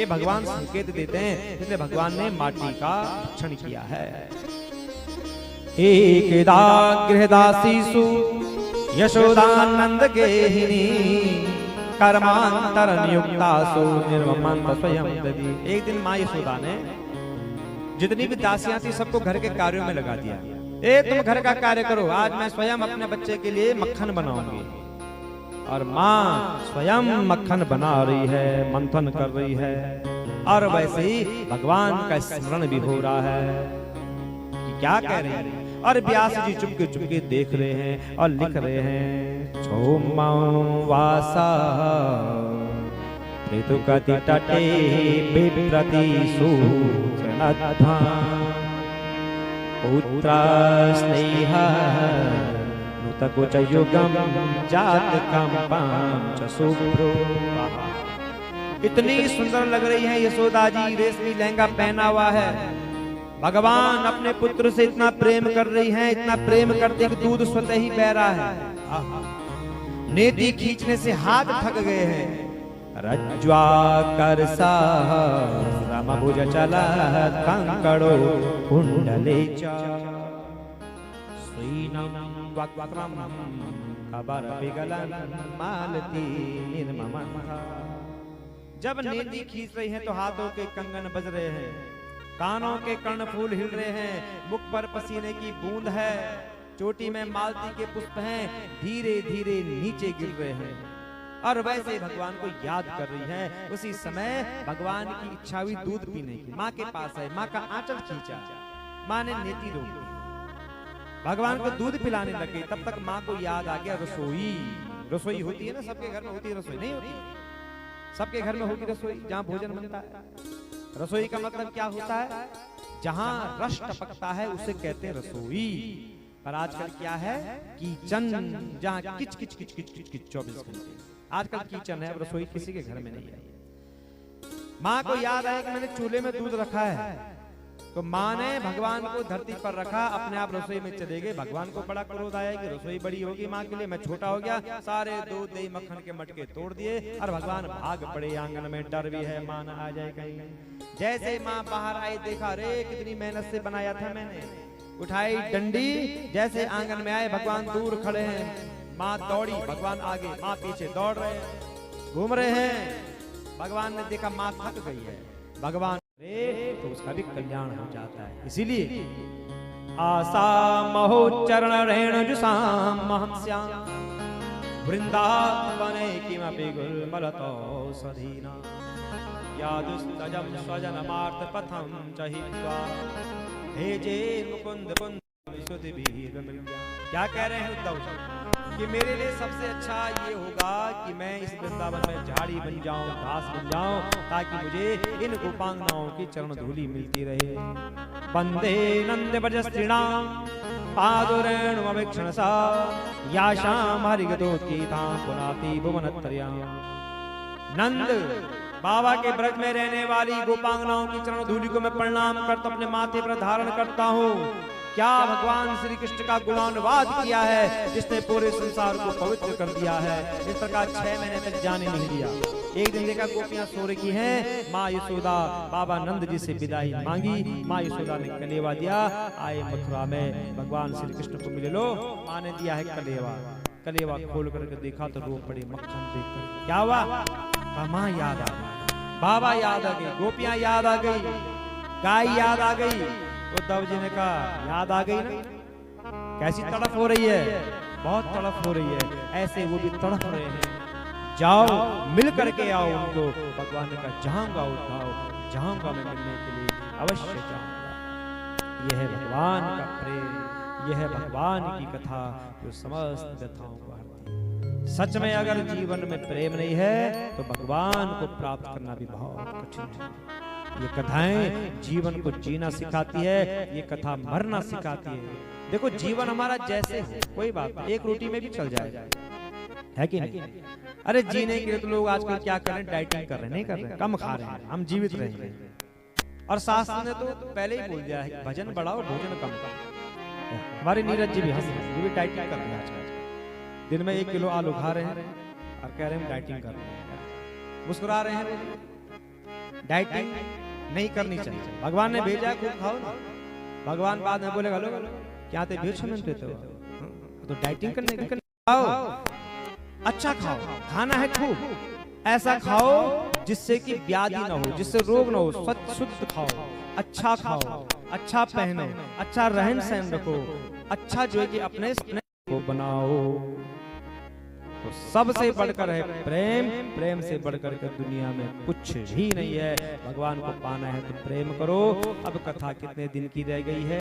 ये भगवान संकेत देते हैं, इसलिए भगवान ने माटी का भक्षण किया है। एकदा गृहदासीसु यशोदानंद गेहिनी कर्मांतर नियुक्तासु निर्ममंत स्वयं ददी। एक दिन माँ यशोदा ने जितनी भी दासियां थी सबको घर के कार्यों में लगा दिया। तुम घर का कार्य करो, आज मैं स्वयं अपने बच्चे के लिए मक्खन बनाऊंगी। और माँ स्वयं मक्खन बना रही है, मंथन कर रही है, और वैसे ही भगवान का स्मरण भी हो रहा है कि क्या कह रहे हैं। और व्यास जी चुपके चुपके देख रहे हैं और लिख रहे हैं, वासा ऋतुकति तटे बिप्रति सूत्रनध्वा पुत्र स्नेह नुतकुच युगम जातकम पांच शुभ्रो। इतनी सुंदर लग रही है यशोदा जी, रेशमी लहंगा पहना हुआ है। भगवान अपने पुत्र से इतना प्रेम कर रही हैं, इतना प्रेम करते कि दूध स्वतः ही बह रहा है। नेति खींचने से हाथ थक गए हैं। रज्ज्वा कर भुज चला कंकड़ो कुंडले जब नेति खींच रही हैं तो हाथों के कंगन बज रहे हैं, कानों के कर्णफूल हिल रहे हैं, मुख पर पसीने की बूंद है, चोटी में मालती के पुष्प हैं, धीरे धीरे नीचे गिर रहे हैं। और वैसे भगवान को याद कर रही है। उसी समय भगवान की इच्छा हुई दूध पीने की, माँ के पास है, माँ का आंचल खींचा, माँ ने नेति रोक दी, भगवान को दूध पिलाने लग गई। तब तक माँ को याद आ गया रसोई। रसोई होती है ना, सबके घर में होती है रसोई, नहीं होती? सबके घर में होगी रसोई, जहाँ भोजन बनता है। रसोई का मतलब क्या होता है? जहां रस टपकता है उसे कहते हैं रसोई। पर आजकल क्या है? किचन, जहां किच किच किच किच किच किच 24 घंटे आजकल किचन है, रसोई किसी के घर में नहीं है। माँ को याद आया कि मैंने चूल्हे में दूध रखा है, तो माँ ने भगवान को धरती पर रखा, अपने आप रसोई में चले गए। भगवान को बड़ा क्रोध आया कि रसोई बड़ी होगी माँ के लिए, मैं छोटा हो गया। सारे दूध दही मक्खन के मटके तोड़ दिए और भगवान भाग पड़े आंगन में। डर भी है माँ न आ जाए कहीं। जैसे माँ बाहर आई, देखा अरे कितनी मेहनत से बनाया था मैंने, उठाई डंडी, जैसे आंगन में आए भगवान दूर खड़े हैं। माँ दौड़ी, भगवान आगे, माँ पीछे दौड़ रहे हैं, घूम रहे हैं। भगवान ने देखा माँ थक गई है, भगवान तो उसका भी कल्याण हो जाता है। इसीलिए आसा महो चरण रेण जुसाम महंस्याम वृंदावने किमपि गुलमलतो सधीना यादुस्तजम स्वजनमार्थ पथम चहित्वा भेजे मुकुंद कुंद विशुद्धिभिः विमल्या। क्या कह रहे हैं उद्धव जी कि मेरे लिए सबसे अच्छा ये होगा कि मैं इस वृंदावन में झाड़ी बन जाऊं, घास बन जाऊं, ताकि मुझे इन गोपांगनाओं की चरण धूलि मिलती रहे। वंदे नंद ब्रजस्त्रीणां पादोरेणुमवीक्षणसा याशां हरिगतोत्कीर्तां पुनाति भुवनत्रयां। नंद बाबा के ब्रज में रहने वाली गोपांगनाओं की चरण धूलि को मैं प्रणाम करता अपने माथे पर धारण करता हूँ। क्या भगवान श्री कृष्ण का गुणानुवाद किया है, जिसने पूरे संसार को पवित्र कर दिया है। इस प्रकार 6 महीने तक जाने नहीं दिया। एक दिन देखा गोपियां सो रही हैं, माँ यशोदा बाबा नंद जी से विदाई मांगी। माँ यशोदा ने कलेवा दिया, आए मथुरा में भगवान श्री कृष्ण को मिले लो। माँ ने दिया है कलेवा, कलेवा खोल करके देखा तो रो पड़े मक्खन देखकर। क्या हुआ? माँ याद आ गई, बाबा याद आ गई, गोपियां याद आ गई, गाय याद आ गई। उद्धव जी ने कहा याद आ गई ना, कैसी तड़प हो रही है, बहुत तड़प हो रही है। ऐसे वो भी तड़प रहे हैं, जाओ मिल करके आओ उनको। भगवान ने कहा जाऊंगा उद्धव, जाऊंगा मैं मिलने के लिए, अवश्य जाऊंगा। यह है भगवान का प्रेम, यह है भगवान की कथा जो समस्त व्यथाओं को हरती है। सच में अगर जीवन में प्रेम नहीं है तो भगवान को प्राप्त करना भी बहुत कठिन है। ये कथाएं जीवन को जीना सिखाती है, ये कथा मरना सिखाती है। देखो जीवन हमारा जैसे हो कोई बात नहीं, एक रोटी में भी चल जाएगा, है कि नहीं? अरे जीने के लिए तो लोग आजकल क्या कर रहे हैं, डाइटिंग कर रहे हैं, नहीं कर रहे हैं, कम खा रहे हैं, हम जीवित रहेंगे। और शास्त्र ने तो पहले ही बोल दिया है भजन बढ़ाओ भोजन कम करो। हमारे नीरज जी भी हंस रहे हैं, ये भी डाइटिंग कर रहे हैं आजकल। दिन में 1 किलो आलू खा रहे हैं और कह रहे हैं डाइटिंग कर रहे हैं, मुस्कुरा रहे हैं। डाइटिंग नहीं करनी चाहिए। भगवान ने भेजा है खूब खाओ ना। भगवान बाद में बोलेगा लो क्या ते भेज समझ देते हो, तो डाइटिंग करने के खाओ, अच्छा खाओ, खाना है खूब, ऐसा खाओ जिससे कि व्याधि ना हो, जिससे रोग ना हो, स्वच्छ शुद्ध खाओ, अच्छा खाओ, अच्छा पहनो, अच्छा रहन सहन रखो, अच्छा जो है कि अपने को बनाओ। तो सबसे बढ़कर है प्रेम, प्रेम से बढ़कर के दुनिया में कुछ भी नहीं है। भगवान को पाना है तो प्रेम करो। अब कथा कितने दिन की रह गई है।